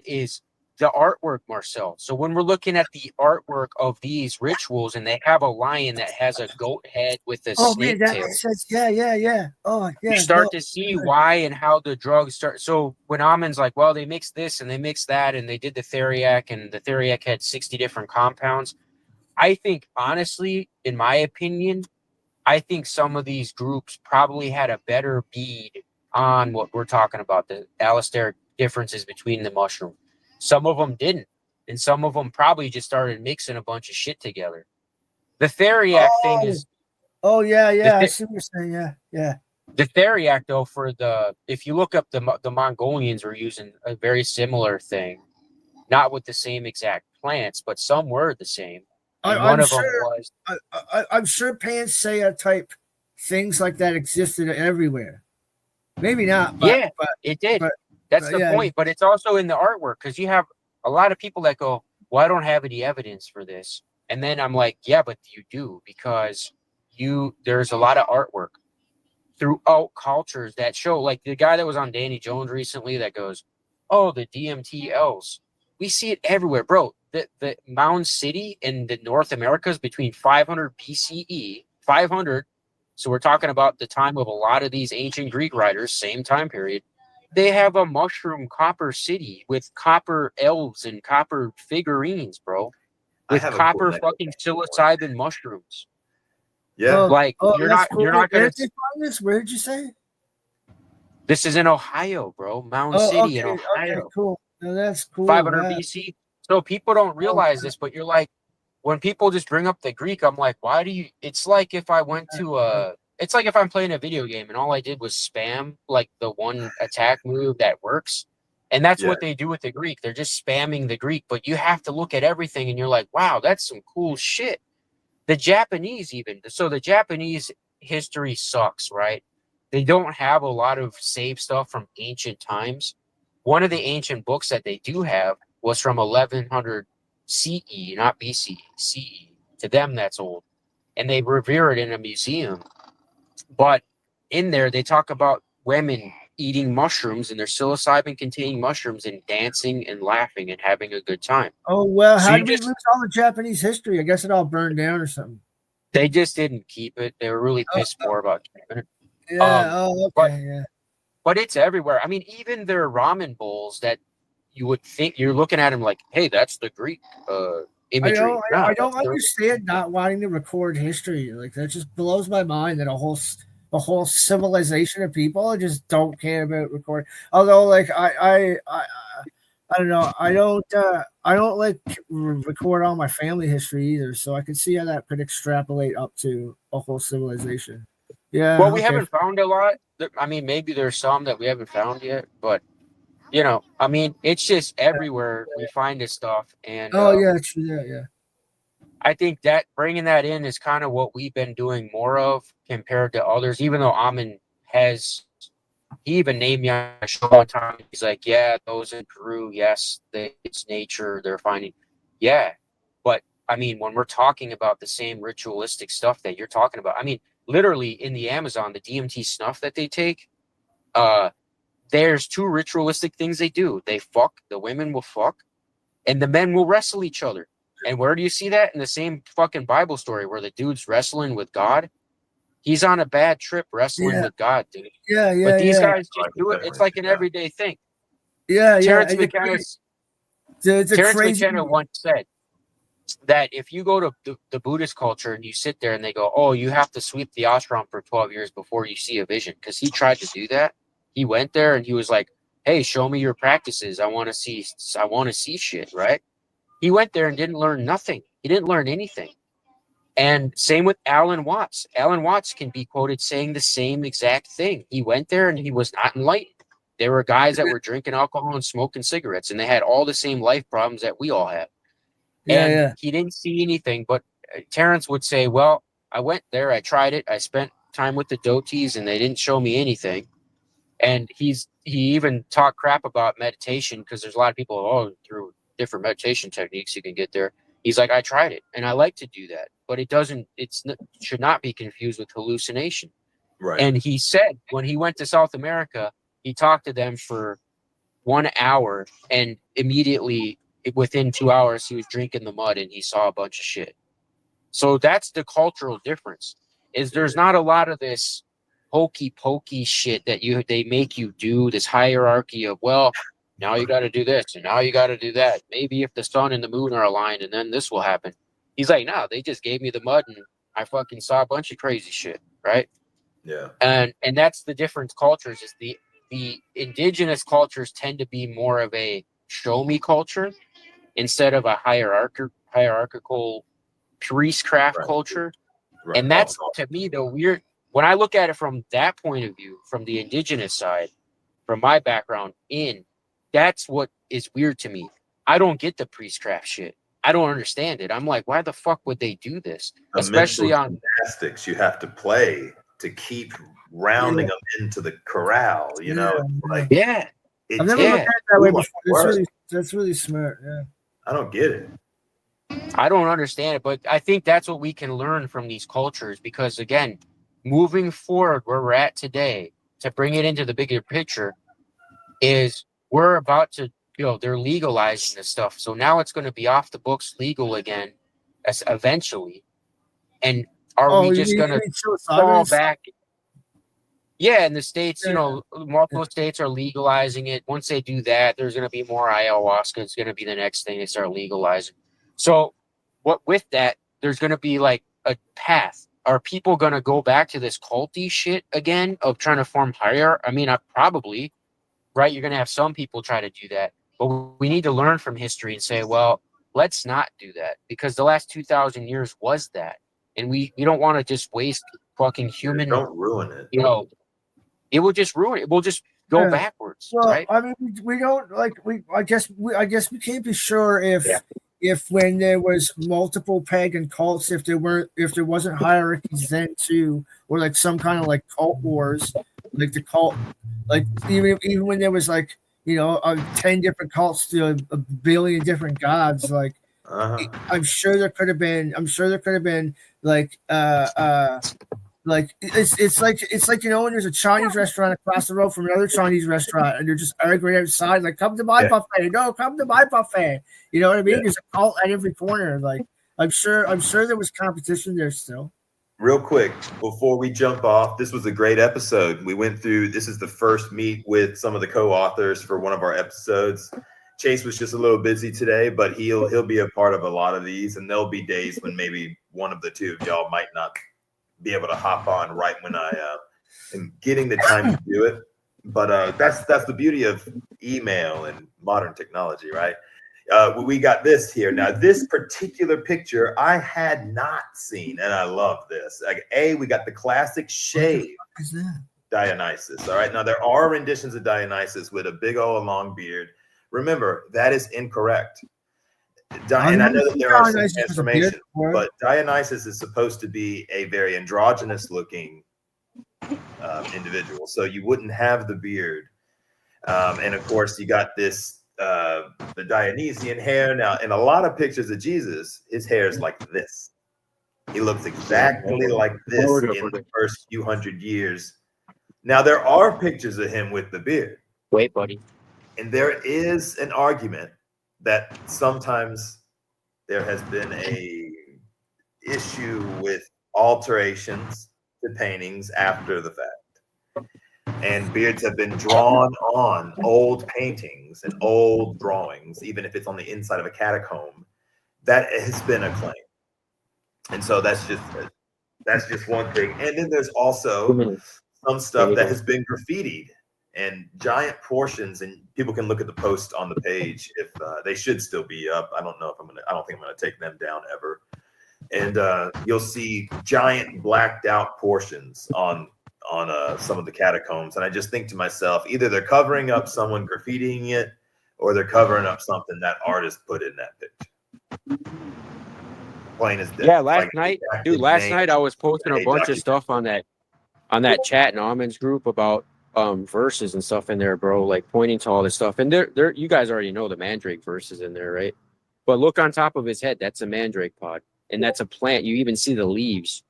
is the artwork, Marcel. So when we're looking at the artwork of these rituals and they have a lion that has a goat head with a snake tail. Yeah. Oh, yeah. You start to see why and how the drugs start. So when Amon's like, well, they mixed this and they mixed that and they did the theriac and the theriac had 60 different compounds. I think, honestly, in my opinion, I think some of these groups probably had a better bead on what we're talking about, the allosteric differences between the mushroom. Some of them didn't, and some of them probably just started mixing a bunch of shit together. The theriac thing is... Oh, yeah. I see what you're saying, yeah. The theriac, though, if you look up the Mongolians were using a very similar thing, not with the same exact plants, but some were the same. And one of them was... I'm sure Panacea type things like that existed everywhere. Maybe not, but it did. That's the point. But it's also in the artwork, because you have a lot of people that go, well, I don't have any evidence for this. And then I'm like, yeah, but you do, because there's a lot of artwork throughout cultures that show, like the guy that was on Danny Jones recently that goes, oh, the DMTLs. We see it everywhere, bro. The Mound City in the North Americas between 500 BCE, 500. So we're talking about the time of a lot of these ancient Greek writers, same time period. They have a mushroom copper city with copper elves and copper figurines, bro. With copper fucking psilocybin mushrooms. Yeah. You're not gonna... Where did they find this? Where did you say? This is in Ohio, bro. Mound City in Ohio. Okay, cool. No, that's cool. 500 BC. So people don't realize this, but you're like, when people just bring up the Greek, I'm like, why do you... It's like if I went to it's like if I'm playing a video game and all I did was spam like the one attack move that works. And that's what they do with the Greek. They're just spamming the Greek, but you have to look at everything and you're like, wow, that's some cool shit. The Japanese even. So the Japanese history sucks, right? They don't have a lot of saved stuff from ancient times. One of the ancient books that they do have was from 1100 CE, not BCE, CE. To them, that's old. And they revere it in a museum. But in there, they talk about women eating mushrooms and their psilocybin-containing mushrooms and dancing and laughing and having a good time. Oh, well, how did we lose all the Japanese history? I guess it all burned down or something. They just didn't keep it. They were really pissed poor about keeping it. Yeah, okay. But it's everywhere. I mean, even their ramen bowls that you would think, you're looking at them like, hey, that's the Greek imagery. I don't understand not wanting to record history. Like, that just blows my mind that a whole civilization of people just don't care about recording. Although, like, I don't know. I don't like record all my family history either. So I can see how that could extrapolate up to a whole civilization. Yeah. Well, we haven't found a lot. I mean, maybe there's some that we haven't found yet, but You know, I mean, it's just everywhere we find this stuff, and Oh yeah, true. Yeah. I think that bringing that in is kind of what we've been doing more of compared to others. Even though Amin has, he even named me on a show one time. He's like, "Yeah, those in Peru, yes, it's nature. They're finding, yeah." But I mean, when we're talking about the same ritualistic stuff that you're talking about, I mean, literally in the Amazon, the DMT snuff that they take, uh, there's two ritualistic things they do. They fuck. The women will fuck, and the men will wrestle each other. And where do you see that? In the same fucking Bible story where the dude's wrestling with God. He's on a bad trip wrestling Yeah. with God, dude. Yeah. But Yeah. these Yeah. guys just do it. It's like an everyday thing. Yeah. Yeah. Terrence McKenna The crazy. once said that if you go to the Buddhist culture and you sit there and they go, "Oh, you have to sweep the ashram for 12 years before you see a vision," because he tried to do that. He went there and he was like, "Hey, show me your practices. I want to see shit." Right? He went there and didn't learn nothing. He didn't learn anything. And same with Alan Watts. Alan Watts can be quoted saying the same exact thing. He went there and he was not enlightened. There were guys that were drinking alcohol and smoking cigarettes, and they had all the same life problems that we all have. Yeah. And Yeah. he didn't see anything. But Terrence would say, "Well, I went there, I tried it, I spent time with the doties, and they didn't show me anything." And he even talked crap about meditation because there's a lot of people, oh, through different meditation techniques you can get there. He's like, I tried it and I like to do that, but should not be confused with hallucination. Right. And he said when he went to South America, he talked to them for 1 hour, and immediately within 2 hours he was drinking the mud and he saw a bunch of shit. So that's the cultural difference. Is there's not a lot of this hokey pokey shit that they make you do, this hierarchy of, well, now you got to do this and now you got to do that. Maybe if the sun and the moon are aligned and then this will happen. He's like, no, they just gave me the mud and I fucking saw a bunch of crazy shit, right? Yeah. And that's the different cultures. Is the indigenous cultures tend to be more of a show me culture instead of a hierarchical priestcraft Right. culture. Right. And that's, to me, the weird, when I look at it from that point of view, from the indigenous side, from my background that's what is weird to me. I don't get the priestcraft shit. I don't understand it. I'm like, why the fuck would they do this? The Especially mental on gymnastics you have to play to keep rounding them into the corral, you know? Like, yeah. I've never looked at it that way before. That's really smart. Yeah. I don't get it. I don't understand it, but I think that's what we can learn from these cultures because, again, moving forward where we're at today, to bring it into the bigger picture, is we're about to, they're legalizing this stuff. So now it's going to be off the books legal again, as eventually. And are we just going to fall back? Yeah, in the States, multiple states are legalizing it. Once they do that, there's going to be more ayahuasca. It's going to be the next thing they start legalizing. So with that, there's going to be like a path. Are people going to go back to this culty shit again of trying to form hierarchy? I mean, probably, right? You're going to have some people try to do that. But we need to learn from history and say, well, let's not do that because the last 2,000 years was that. And we don't want to just waste fucking human. Don't ruin it. It will just ruin it. We'll just go backwards, right? I mean, we don't like I guess we can't be sure if when there was multiple pagan cults, if there wasn't hierarchies then too, or like some kind of like cult wars, like the cult, like even when there was like 10 different cults to a billion different gods, like I'm sure there could have been like it's like when there's a Chinese restaurant across the road from another Chinese restaurant and they're just arguing outside like come to my buffet, no, come to my buffet. You know what I mean? There's a cult at every corner. Like I'm sure there was competition there still. Real quick before we jump off, this was a great episode. We went through. This is the first meet with some of the co-authors for one of our episodes. Chase was just a little busy today, but he'll be a part of a lot of these, and there'll be days when maybe one of the two of y'all might not be able to hop on right when I am getting the time to do it. But that's the beauty of email and modern technology, right? We got this here. Now, this particular picture I had not seen, and I love this. Like, we got the classic shave. What is that? Dionysus. All right. Now there are renditions of Dionysus with a big old long beard. Remember, that is incorrect. And I know that there are some transformations, but Dionysus is supposed to be a very androgynous looking individual. So you wouldn't have the beard. And of course, you got this the Dionysian hair. Now, in a lot of pictures of Jesus, his hair is like this. He looks exactly like this in the first few hundred years. Now, there are pictures of him with the beard. Wait, buddy. And there is an argument that sometimes there has been a issue with alterations to paintings after the fact. And beards have been drawn on old paintings and old drawings, even if it's on the inside of a catacomb. That has been a claim. And so that's just one thing. And then there's also some stuff that has been graffitied and giant portions, and people can look at the post on the page if they should still be up. I don't think I'm gonna take them down ever. And you'll see giant blacked out portions on some of the catacombs. And I just think to myself, either they're covering up someone graffitiing it, or they're covering up something that artist put in that picture. Plain as day. Yeah, last night I was posting a bunch of stuff on that chat in Almonds group about verses and stuff in there, bro, like pointing to all this stuff. And there you guys already know the mandrake verses in there, right? But look on top of his head, that's a mandrake pod, and that's a plant. You even see the leaves.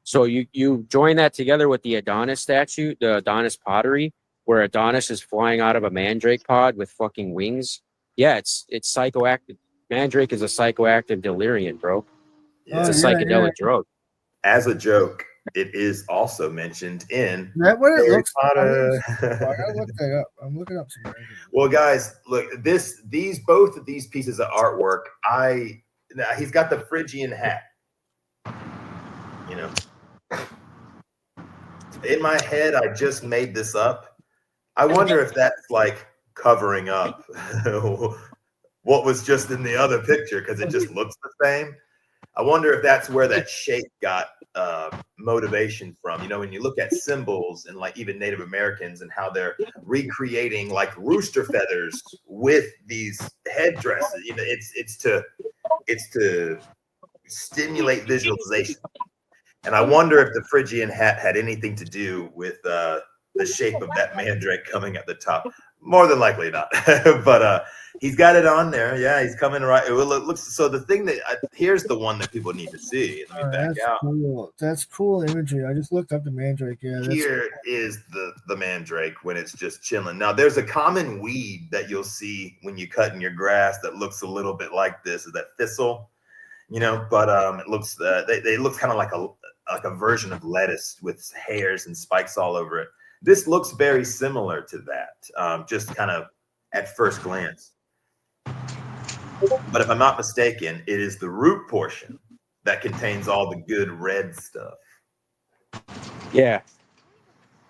So you join that together with the Adonis statue, the Adonis pottery, where Adonis is flying out of a mandrake pod with fucking wings. Yeah, it's psychoactive. Mandrake is a psychoactive delirium, bro. It's a psychedelic drug. As a joke, it is also mentioned in that what it Harry looks Potter. I gotta look that up. I'm looking up some. Well, guys, look, both of these pieces of artwork, he's got the Phrygian hat. You know, in my head, I just made this up. I wonder if that's like covering up what was just in the other picture because it just looks the same. I wonder if that's where that shape got motivation from. You know, when you look at symbols and like even Native Americans and how they're recreating like rooster feathers with these headdresses, you know, it's to stimulate visualization. And I wonder if the Phrygian hat had anything to do with the shape of that mandrake coming at the top. More than likely not, but he's got it on there. Yeah, he's coming right. It looks so. The thing that here's the one that people need to see. Let me back out. Cool. That's cool imagery. I just looked up the mandrake. Yeah, here is the mandrake when it's just chilling. Now, there's a common weed that you'll see when you cut in your grass that looks a little bit like this. Is that thistle? You know, but it looks they look kind of like a version of lettuce with hairs and spikes all over it. This looks very similar to that, just kind of at first glance. But if I'm not mistaken, it is the root portion that contains all the good red stuff. Yeah,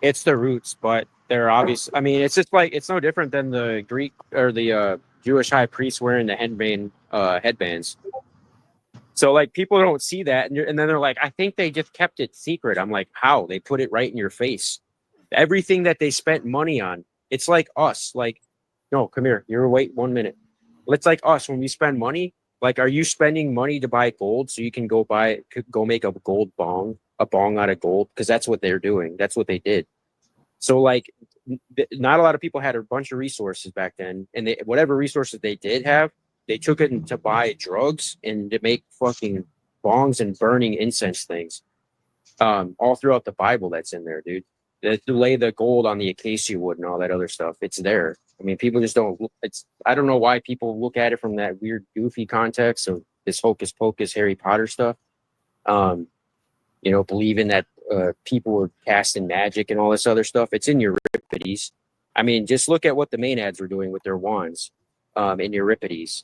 it's the roots, but they're obvious. I mean, it's just like it's no different than the Greek or the Jewish high priests wearing the headbands. So like people don't see that, and then they're like, I think they just kept it secret. I'm like, how? They put it right in your face. Everything that they spent money on, it's like us. Like, no, come here. You're wait 1 minute. It's like us when we spend money. Like, are you spending money to buy gold so you can go make a gold bong out of gold? Because that's what they're doing. That's what they did. So like, not a lot of people had a bunch of resources back then, and whatever resources they did have, they took it to buy drugs and to make fucking bongs and burning incense things. All throughout the Bible, that's in there, dude. To lay the gold on the acacia wood and all that other stuff. It's there. I mean, people just don't. I don't know why people look at it from that weird, goofy context of this hocus pocus Harry Potter stuff. You know, believing that people were casting magic and all this other stuff. It's in Euripides. I mean, just look at what the Maenads were doing with their wands in Euripides.